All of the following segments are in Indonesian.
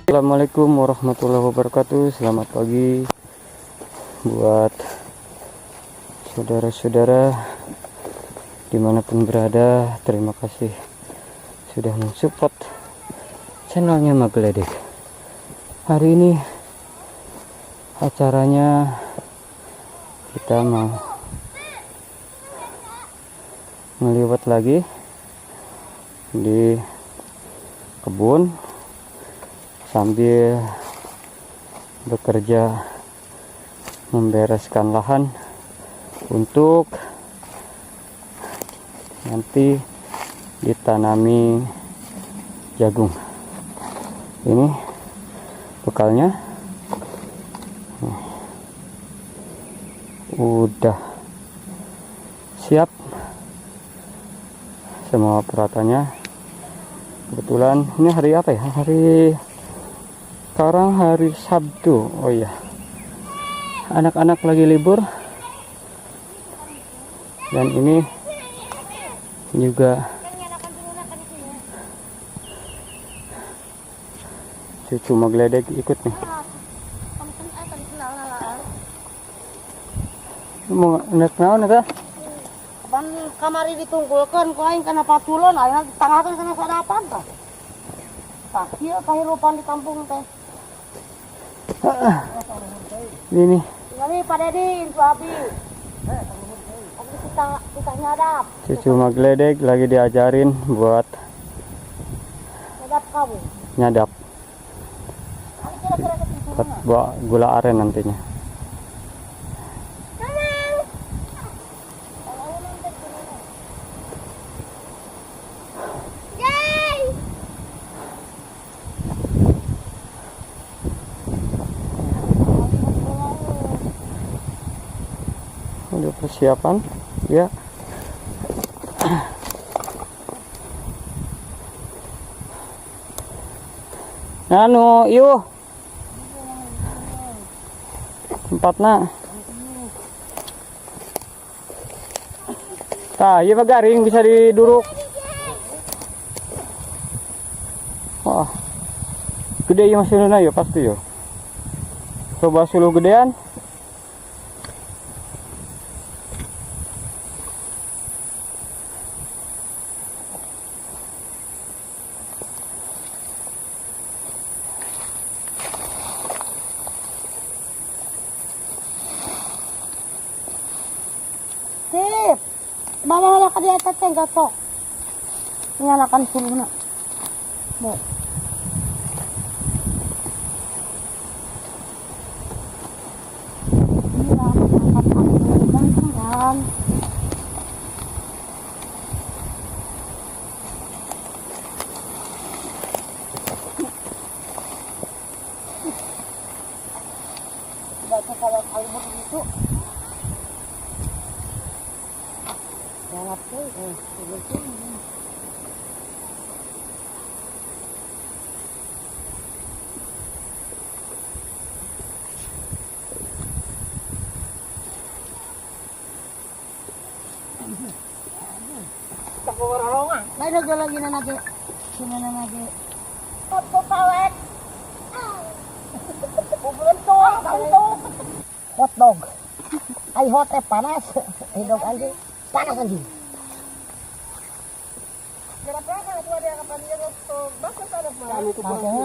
Assalamualaikum warahmatullahi wabarakatuh. Selamat pagi buat saudara-saudara dimanapun berada. Terima kasih sudah mensupport channelnya Magledek. Hari ini acaranya kita mau ngeliwat lagi di kebun sambil bekerja membereskan lahan untuk nanti ditanami jagung. Ini bekalnya udah siap semua peralatannya. Kebetulan ini hari apa ya? Sekarang hari Sabtu. Oh iya, anak-anak lagi libur, dan ini juga cucu Magledek ikut nih. Mau nek naon eta? Ban kamari ditungkulkeun ku aing kana patulon aya tangahkeun kana sadapan tah. Tah kieu kahirupan di kampung teh. Ini Ngali Pak Dedi, Pak Abi. Kita nyadap. cucu Magledek lagi diajarin buat Nyadap kamu. nyadap Ani kira-kira buat buat gula aren nantinya. Udah persiapan ya. Anu yuk tempatnya tah iya garing bisa diduruk. Wah gede ya mesinnya ya pasti ya. Coba suluh gedean. Sip. Bawa lah ka di atas teh gatok. Nyalakan suluna. Bo. Ini lah angkat kan. Baca kalau kalibur itu. Jangan tuh, May lagi na nage. Sino na nage? Pagpapawet. Hot dog. Ay hot panas. Ay dog aja. Panas aja.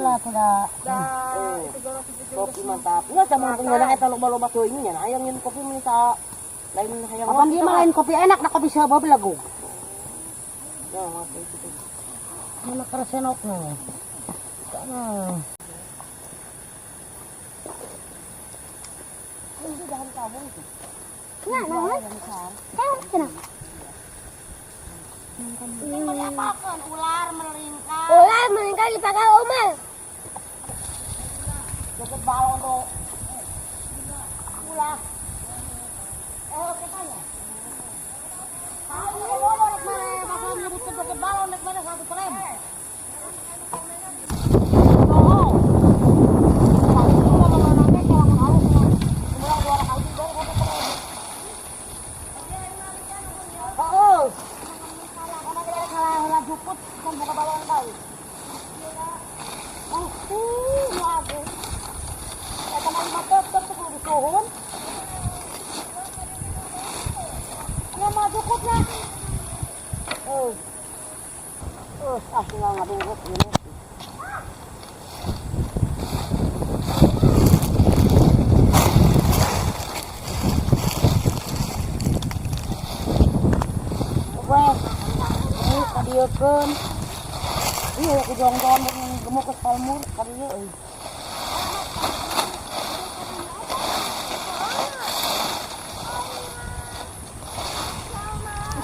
Lah sudah. Kopi mantap. Enggak sama pengguna eta loba-loba tuh ini nya. Aya ngin kopi minta lain hayang. Kapan dia mah lain kopi enak na kopi sabab lagu. Ya, apa itu. Mana kersenoknya. Kana. Ini dahan kabung itu. Nah, Kau kenapa? Ini diapakan? Ular melingkar. Ular melingkar di pakai Omel. Deket balon tuh. Ular. Oke tanya. Kalau ular mana bakal nyebut deket balon nek mana 1 frame. Juput kan buka balon tahu. Tinggal ngadurut ini. Ini kadiekeun. Iya, aku jong-jong gemuk ke kalmur kadieu euy.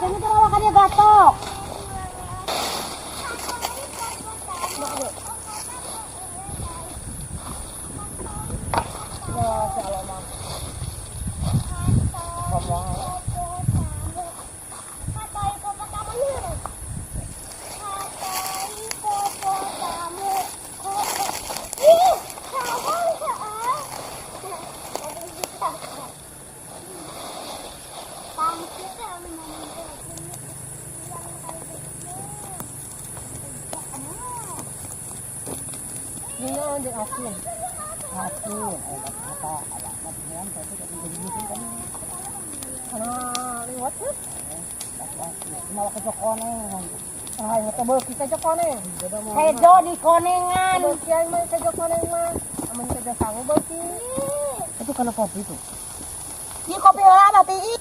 Ini terawa ka dia gatok. Ya, shalom. Ini di asin. Asin. Liwat tuh. Malah ke Jokoneng. Ah, yang tebel kita Jokoneng. Hejo di konengan. Kiai mah ke Jokoneng mah. Amun kerja sangu beuki. Itu kana kopi tuh. Ieu kopi heula mah tiis.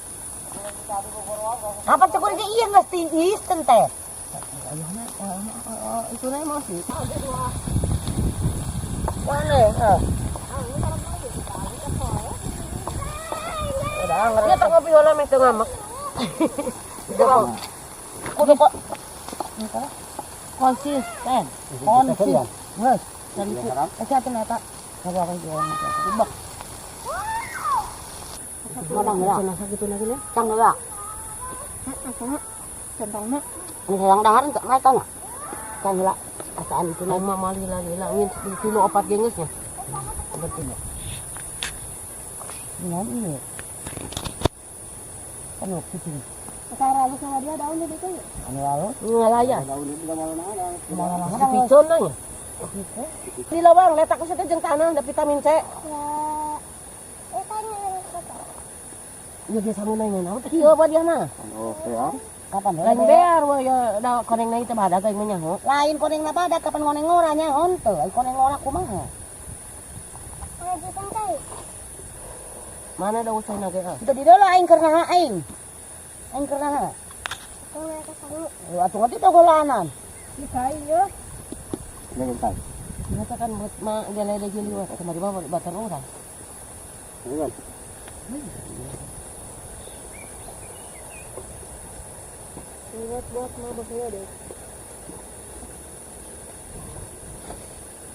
Apa cukur ge ieu geus tiis teh. Ayeuna itu na masih. Mana? Dia tak ngopi heula meh teu ngamek. Kudu kok. Konsisten. Konsisten. Geus. Dan itu kesehatan eta. Kabar ka jualan eta. Tibak. Madang heula. Cenah sakitu lagi nih. Cang heula. Heeh. Centongna. Ini sayang dahar enggak naik kana. Cang heula. Asaan itu mah mali lagi langin kilo 4 gengesnya. Betul. Ini. Kan kucing. Sekarang lu sama dia daunnya itu. Anu lalu? Ngalaya. Daun itu udah malah-malah. Malah-malah picon nya. Di lawang letak ke situ jeung tanah ada vitamin C. Ya. Tanya kata. Iya dia sama nanya naon teh kieu apa dia mah? Oh, ya. Kapan lain bear we da koneng na teh badag aing mah nyaho. Lain koneng na badag kapan koneng ngora nyaho teu, ai koneng ngora kumaha? Ayo santai. Mana da usahna ge ah? Teu di deula aing keur naha aing. Aing keur naha? Tong ka sangu. Atuh ngerti teh golanan. Di kai ye. Jangan kai. Nyata kan buat ma galele ge liwat kemari mah batar urang. Iya. Buat mabuknya deh.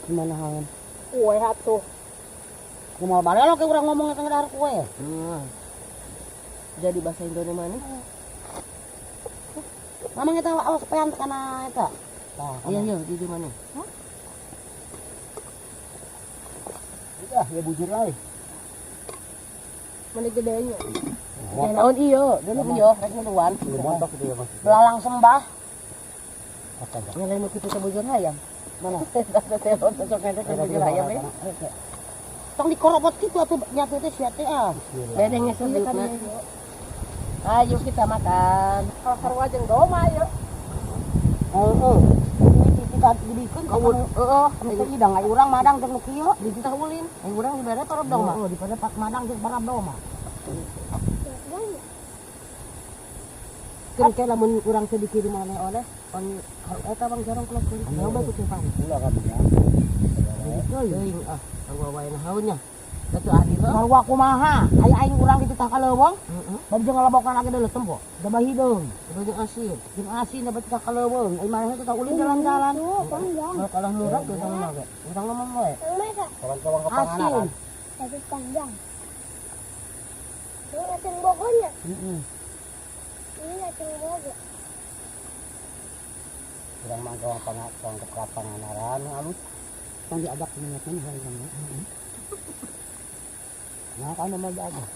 Gimana halnya? Kue hatuh. Kumaha balik lo ke urang ngomong ke ngedar kue. Jadi bahasa Indonesia mana? Mama kita awas pean kana eta. Iya di mana? Hah? Udah ya bujur lagi. Mana gedenya? Ya naon iyo, dulu iyo rek ngeluan. Montok itu ya Mas. Belalang sembah. Apa ya? Nyalain nu kitu teh bujur hayam. Mana? Telepon sok ngene teh bujur hayam we. Tong dikorobot kitu atuh nyatu teh sia teh ah. Bedengnya sedutna. Ayo kita makan. Sarua jeung doma ya. Heeh. Kita dibikeun ka heeh, anu idang ai urang madang jeung nu kieu ditah ulin. Ai urang dibere parab doma. Oh, dibere pak madang jeung parab doma. Kira lamun urang teh dikirim oleh pan eta bang jarang kelak kulit. Nyoba ku teh pan. Ulah ka dia. Teuing ah, anggo wae na haunnya. Datu adil. Sarua kumaha? Aya aing urang di tah kaleuweung. Bari jeung ngalobokna lagi deuleu tempo. Da bahideung, da jeung asin. Jeung asin da tah kaleuweung. Ai maneh teh ulin jalan-jalan. Panjang. Kalau kalah nurak teh tong mah ge. Urang ngomong we. Kawan-kawan ka panganan. Tapi panjang. Ini asin bogonya. Ini asin bogo. Urang mah gawang pangakon ke lapangan halus. Tong diajak minatna hari ini. Nah, kan nomor aja.